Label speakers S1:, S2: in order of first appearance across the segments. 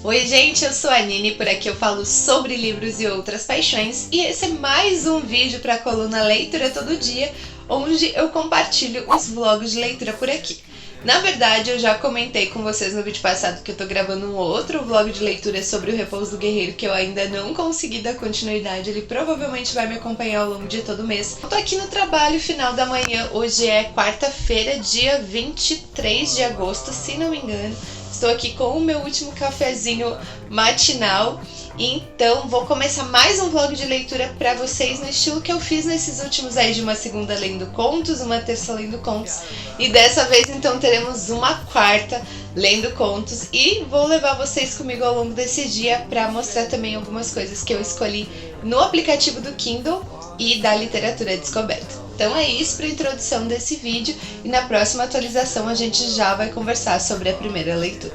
S1: Oi gente, eu sou a Nini, por aqui eu falo sobre livros e outras paixões e esse é mais um vídeo para a coluna Leitura Todo Dia, onde eu compartilho os vlogs de leitura por aqui. Na verdade, eu já comentei com vocês no vídeo passado que eu tô gravando um outro vlog de leitura sobre o Repouso do Guerreiro que eu ainda não consegui dar continuidade, ele provavelmente vai me acompanhar ao longo de todo o mês. Eu tô aqui no trabalho, final da manhã, hoje é quarta-feira, dia 23 de agosto, se não me engano. Estou aqui com o meu último cafezinho matinal, então vou começar mais um vlog de leitura para vocês no estilo que eu fiz nesses últimos aí, de uma segunda lendo contos, uma terça lendo contos, e dessa vez então teremos uma quarta lendo contos, e vou levar vocês comigo ao longo desse dia para mostrar também algumas coisas que eu escolhi no aplicativo do Kindle e da Literatura Descoberta. Então é isso para a introdução desse vídeo e na próxima atualização a gente já vai conversar sobre a primeira leitura.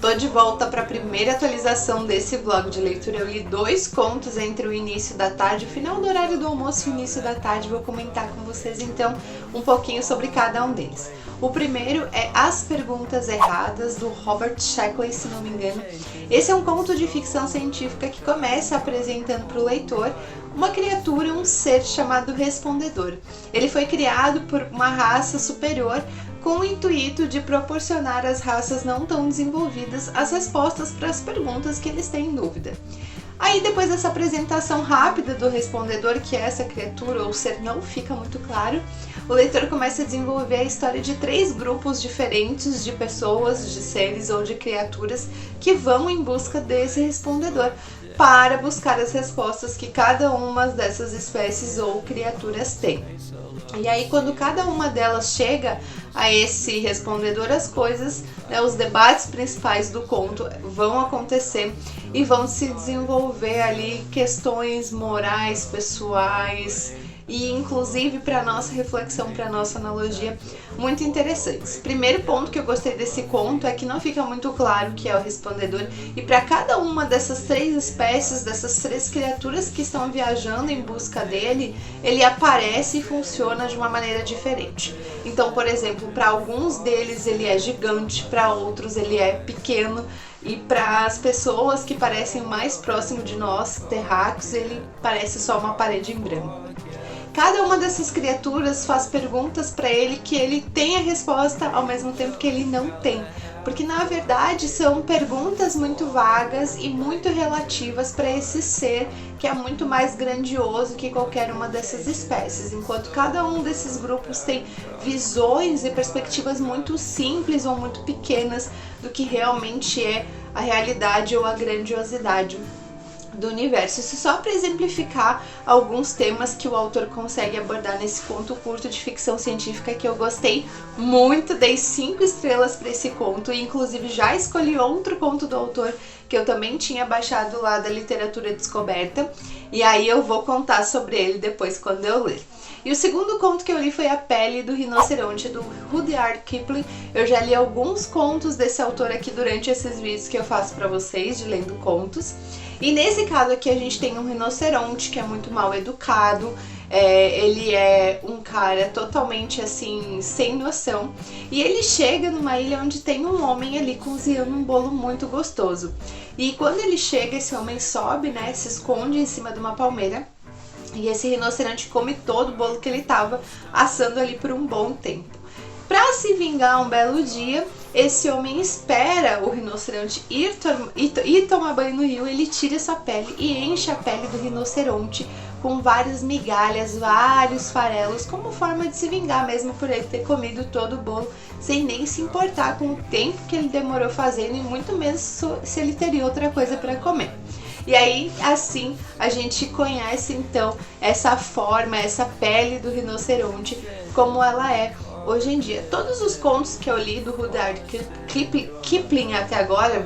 S1: Tô de volta para a primeira atualização desse vlog de leitura. Eu li 2 contos entre o início da tarde, o final do horário do almoço e o início da tarde. Vou comentar com vocês então um pouquinho sobre cada um deles. O primeiro é As Perguntas Erradas, do Robert Sheckley, se não me engano. Esse é um conto de ficção científica que começa apresentando para o leitor uma criatura, um ser chamado Respondedor. Ele foi criado por uma raça superior com o intuito de proporcionar às raças não tão desenvolvidas as respostas para as perguntas que eles têm em dúvida. Aí, depois dessa apresentação rápida do Respondedor, que é essa criatura ou ser não fica muito claro, o leitor começa a desenvolver a história de 3 grupos diferentes de pessoas, de seres ou de criaturas que vão em busca desse Respondedor para buscar as respostas que cada uma dessas espécies ou criaturas tem. E aí, quando cada uma delas chega a esse Respondedor, as coisas, os debates principais do conto vão acontecer e vão se desenvolver ali questões morais, pessoais e inclusive para nossa reflexão, para nossa analogia, muito interessantes. Primeiro ponto que eu gostei desse conto é que não fica muito claro o que é o Respondedor, e para cada uma dessas 3 espécies, dessas 3 criaturas que estão viajando em busca dele, ele aparece e funciona de uma maneira diferente. Então, por exemplo, para alguns deles ele é gigante, para outros ele é pequeno, e para as pessoas que parecem mais próximo de nós, terráqueos, ele parece só uma parede em branco. Cada uma dessas criaturas faz perguntas para ele que ele tem a resposta ao mesmo tempo que ele não tem. Porque na verdade são perguntas muito vagas e muito relativas para esse ser que é muito mais grandioso que qualquer uma dessas espécies. Enquanto cada um desses grupos tem visões e perspectivas muito simples ou muito pequenas do que realmente é a realidade ou a grandiosidade do universo. Isso só para exemplificar alguns temas que o autor consegue abordar nesse conto curto de ficção científica que eu gostei muito, dei 5 estrelas para esse conto e inclusive já escolhi outro conto do autor que eu também tinha baixado lá da Literatura Descoberta, e aí eu vou contar sobre ele depois quando eu ler. E o segundo conto que eu li foi A Pele do Rinoceronte, do Rudyard Kipling. Eu já li alguns contos desse autor aqui durante esses vídeos que eu faço para vocês de lendo contos. E nesse caso aqui a gente tem um rinoceronte que é muito mal educado, ele é um cara totalmente assim, sem noção, e ele chega numa ilha onde tem um homem ali cozinhando um bolo muito gostoso. E quando ele chega, esse homem sobe, se esconde em cima de uma palmeira, e esse rinoceronte come todo o bolo que ele estava assando ali por um bom tempo. Para se vingar um belo dia, esse homem espera o rinoceronte ir tomar banho no rio. Ele tira essa pele e enche a pele do rinoceronte com várias migalhas, vários farelos, como forma de se vingar mesmo por ele ter comido todo o bolo, sem nem se importar com o tempo que ele demorou fazendo e muito menos se ele teria outra coisa para comer. E aí, assim, a gente conhece então essa forma, essa pele do rinoceronte, como ela é hoje em dia. Todos os contos que eu li do Rudyard Kipling até agora,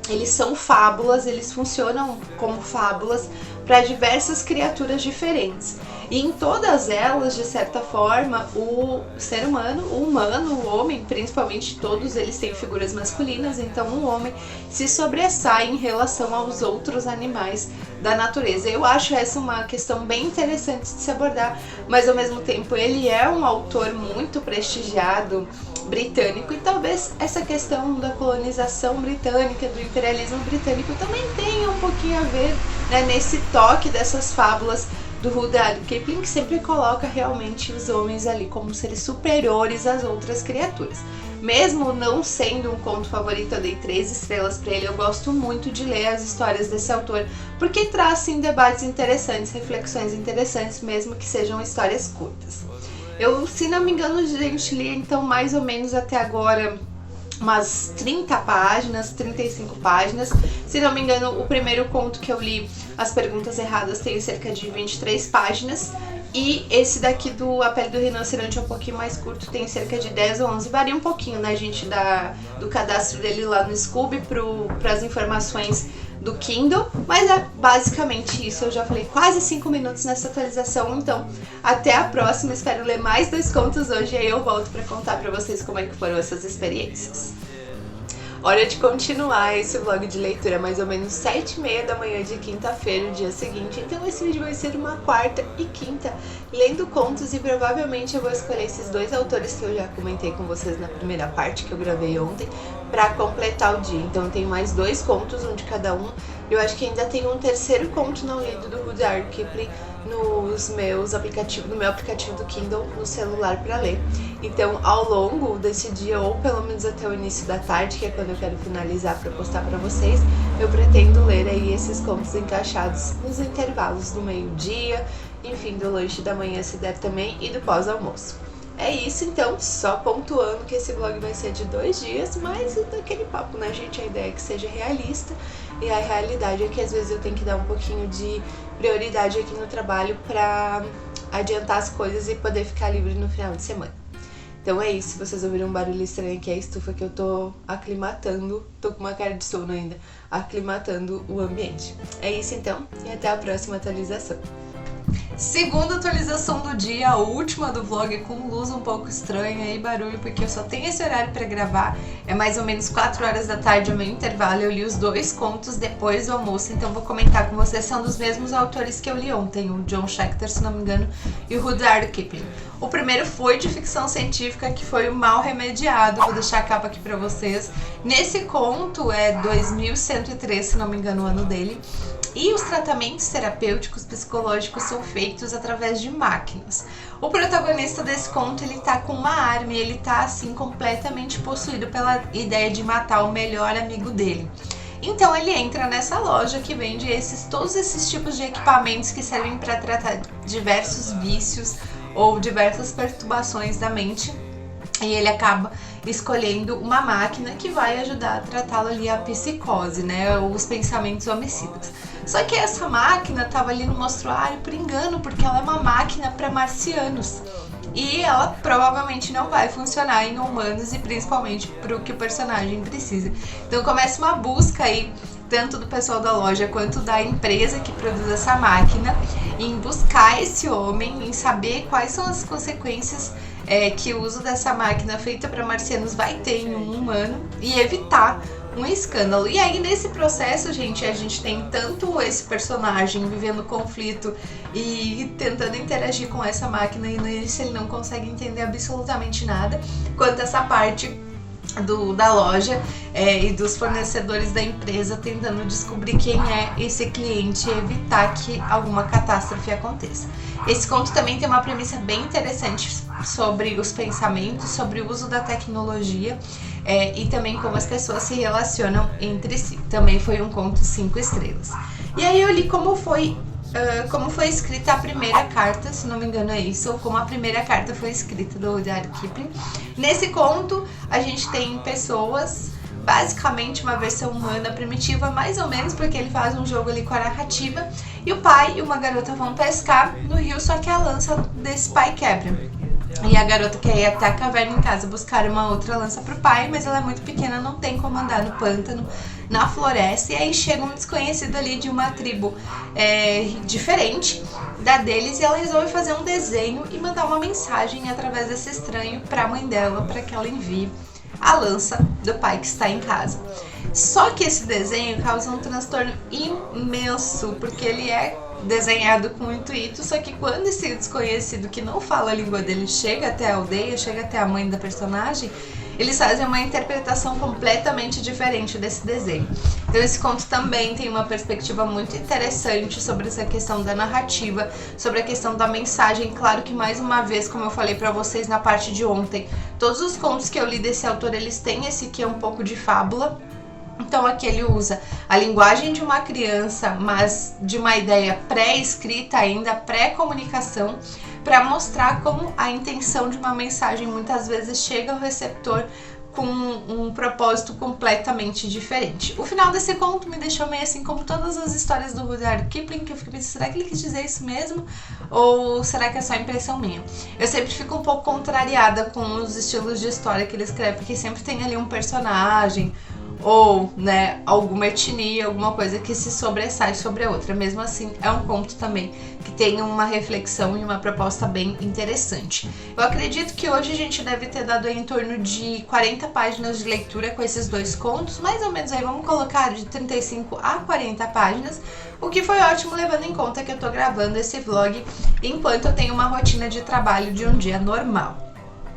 S1: eles são fábulas, eles funcionam como fábulas para diversas criaturas diferentes. E em todas elas, de certa forma, o ser humano, o homem, principalmente todos eles têm figuras masculinas, então o homem se sobressai em relação aos outros animais da natureza. Eu acho essa uma questão bem interessante de se abordar, mas ao mesmo tempo ele é um autor muito prestigiado, britânico, e talvez essa questão da colonização britânica, do imperialismo britânico também tenha um pouquinho a ver, né, nesse toque dessas fábulas do Rudyard Kipling, que sempre coloca realmente os homens ali como seres superiores às outras criaturas. Mesmo não sendo um conto favorito, eu dei 3 estrelas para ele. Eu gosto muito de ler as histórias desse autor, porque traz sim debates interessantes, reflexões interessantes, mesmo que sejam histórias curtas. Eu, se não me engano, gente, li então mais ou menos até agora umas 30 páginas, 35 páginas. Se não me engano, o primeiro conto que eu li, As Perguntas Erradas, tem cerca de 23 páginas. E esse daqui do A Pele do Rinoceronte é um pouquinho mais curto, tem cerca de 10 ou 11. Varia um pouquinho, né, gente, do cadastro dele lá no Scoob para as informações do Kindle, mas é basicamente isso. Eu já falei quase 5 minutos nessa atualização, então até a próxima. Espero ler mais 2 contos hoje e aí eu volto para contar para vocês como é que foram essas experiências. Hora de continuar esse vlog de leitura, mais ou menos 7h30 da manhã de quinta-feira, o dia seguinte. Então esse vídeo vai ser uma quarta e quinta, lendo contos, e provavelmente eu vou escolher esses 2 autores que eu já comentei com vocês na primeira parte que eu gravei ontem, para completar o dia. Então tem mais 2 contos, um de cada um. Eu acho que ainda tem um terceiro conto não lido do Rudyard Kipling no meu aplicativo do Kindle no celular para ler. Então, ao longo desse dia, ou pelo menos até o início da tarde, que é quando eu quero finalizar para postar para vocês, eu pretendo ler aí esses contos encaixados nos intervalos do meio-dia, enfim, do lanche da manhã se der também, e do pós-almoço. É isso então, só pontuando que esse vlog vai ser de 2 dias, mas daquele papo, né, gente? A ideia é que seja realista, e a realidade é que às vezes eu tenho que dar um pouquinho de prioridade aqui no trabalho pra adiantar as coisas e poder ficar livre no final de semana. Então é isso, se vocês ouviram um barulho estranho aqui, é a estufa que eu tô aclimatando, tô com uma cara de sono ainda, aclimatando o ambiente. É isso então, e até a próxima atualização. Segunda atualização do dia, a última do vlog, com luz um pouco estranha e barulho, porque eu só tenho esse horário pra gravar. É mais ou menos 4 horas da tarde, é o meu intervalo. Eu li os 2 contos depois do almoço, então vou comentar com vocês. São dos mesmos autores que eu li ontem, o John Schechter, se não me engano, e o Rudyard Kipling. O primeiro foi de ficção científica, que foi o Mal Remediado. Vou deixar a capa aqui pra vocês. Nesse conto é 2103, se não me engano, o ano dele. E os tratamentos terapêuticos psicológicos são feitos através de máquinas. O protagonista desse conto, ele tá com uma arma e ele tá assim completamente possuído pela ideia de matar o melhor amigo dele. Então ele entra nessa loja que vende todos esses tipos de equipamentos que servem para tratar diversos vícios ou diversas perturbações da mente. E ele acaba escolhendo uma máquina que vai ajudar a tratá-lo ali a psicose, né, os pensamentos homicidas. Só que essa máquina estava ali no mostruário por engano, porque ela é uma máquina para marcianos. E ela provavelmente não vai funcionar em humanos e principalmente para o que o personagem precisa. Então começa uma busca aí, tanto do pessoal da loja quanto da empresa que produz essa máquina, em buscar esse homem, em saber quais são as consequências que o uso dessa máquina feita para marcianos vai ter em um humano e evitar um escândalo. E aí nesse processo, gente, a gente tem tanto esse personagem vivendo conflito e tentando interagir com essa máquina, e no início ele não consegue entender absolutamente nada, quanto essa parte da loja e dos fornecedores da empresa tentando descobrir quem é esse cliente e evitar que alguma catástrofe aconteça. Esse conto também tem uma premissa bem interessante sobre os pensamentos, sobre o uso da tecnologia e também como as pessoas se relacionam entre si. Também foi um conto 5 estrelas. E aí eu li como foi escrita a primeira carta, se não me engano é isso, ou como a primeira carta foi escrita do Rudyard Kipling. Nesse conto a gente tem pessoas, basicamente uma versão humana primitiva, mais ou menos, porque ele faz um jogo ali com a narrativa, e o pai e uma garota vão pescar no rio, só que a lança desse pai quebra. E a garota quer ir até a caverna em casa buscar uma outra lança pro pai, mas ela é muito pequena, não tem como andar no pântano, na floresta. E aí chega um desconhecido ali de uma tribo diferente da deles, e ela resolve fazer um desenho e mandar uma mensagem através desse estranho pra mãe dela, para que ela envie a lança do pai que está em casa. Só que esse desenho causa um transtorno imenso, porque ele é desenhado com intuito, só que quando esse desconhecido que não fala a língua dele chega até a aldeia, chega até a mãe da personagem, eles fazem uma interpretação completamente diferente desse desenho. Então esse conto também tem uma perspectiva muito interessante sobre essa questão da narrativa, sobre a questão da mensagem. Claro que, mais uma vez, como eu falei pra vocês na parte de ontem, todos os contos que eu li desse autor, eles têm esse que é um pouco de fábula. Então aqui ele usa a linguagem de uma criança, mas de uma ideia pré-escrita ainda, pré-comunicação, para mostrar como a intenção de uma mensagem muitas vezes chega ao receptor com um propósito completamente diferente. O final desse conto me deixou meio assim como todas as histórias do Rudyard Kipling, que eu fiquei pensando, será que ele quis dizer isso mesmo? Ou será que é só impressão minha? Eu sempre fico um pouco contrariada com os estilos de história que ele escreve, porque sempre tem ali um personagem, ou, né, alguma etnia, alguma coisa que se sobressai sobre a outra. Mesmo assim, é um conto também que tem uma reflexão e uma proposta bem interessante. Eu acredito que hoje a gente deve ter dado em torno de 40 páginas de leitura com esses dois contos, mais ou menos aí, vamos colocar de 35 a 40 páginas, o que foi ótimo levando em conta que eu tô gravando esse vlog enquanto eu tenho uma rotina de trabalho de um dia normal.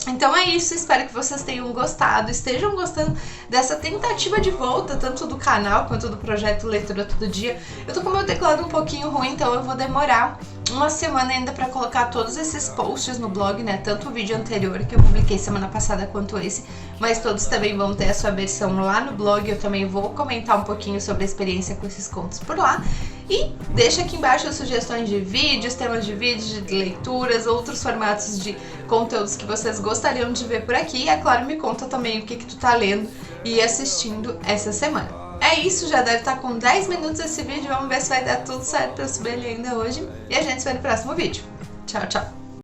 S1: Então é isso, espero que vocês tenham gostado, estejam gostando dessa tentativa de volta, tanto do canal quanto do projeto Leitura Todo Dia. Eu tô com o meu teclado um pouquinho ruim, então eu vou demorar uma semana ainda pra colocar todos esses posts no blog, né? Tanto o vídeo anterior que eu publiquei semana passada quanto esse, mas todos também vão ter a sua versão lá no blog. Eu também vou comentar um pouquinho sobre a experiência com esses contos por lá. E deixa aqui embaixo as sugestões de vídeos, temas de vídeos, de leituras, outros formatos de conteúdos que vocês gostariam de ver por aqui. E, é claro, me conta também o que tu tá lendo e assistindo essa semana. É isso, já deve estar com 10 minutos esse vídeo. Vamos ver se vai dar tudo certo pra eu subir ele ainda hoje. E a gente se vê no próximo vídeo. Tchau, tchau!